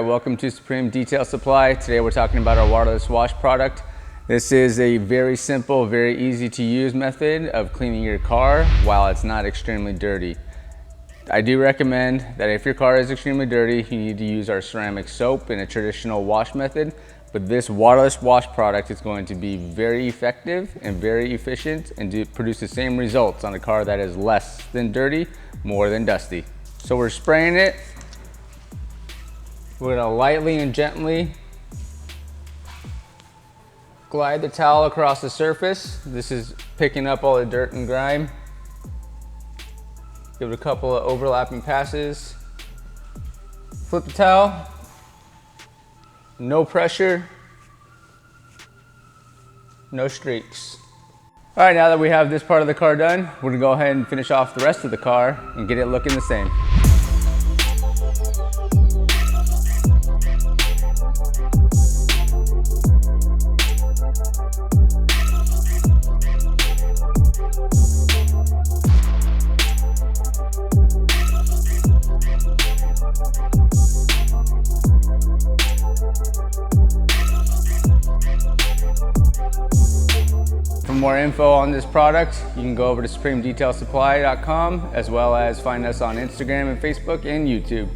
Welcome to Supreme Detail Supply. Today we're talking about our waterless wash product. This is a very simple, very easy to use method of cleaning your car while it's not extremely dirty. I do recommend that if your car is extremely dirty, you need to use our ceramic soap in a traditional wash method, but this waterless wash product is going to be very effective and very efficient and produce the same results on a car that is less than dirty, more than dusty. So we're spraying it. We're gonna lightly and gently glide the towel across the surface. This is picking up all the dirt and grime. Give it a couple of overlapping passes. Flip the towel. No pressure. No streaks. All right, now that we have this part of the car done, we're gonna go ahead and finish off the rest of the car and get it looking the same. For more info on this product, you can go over to supremedetailsupply.com as well as find us on Instagram and Facebook and YouTube.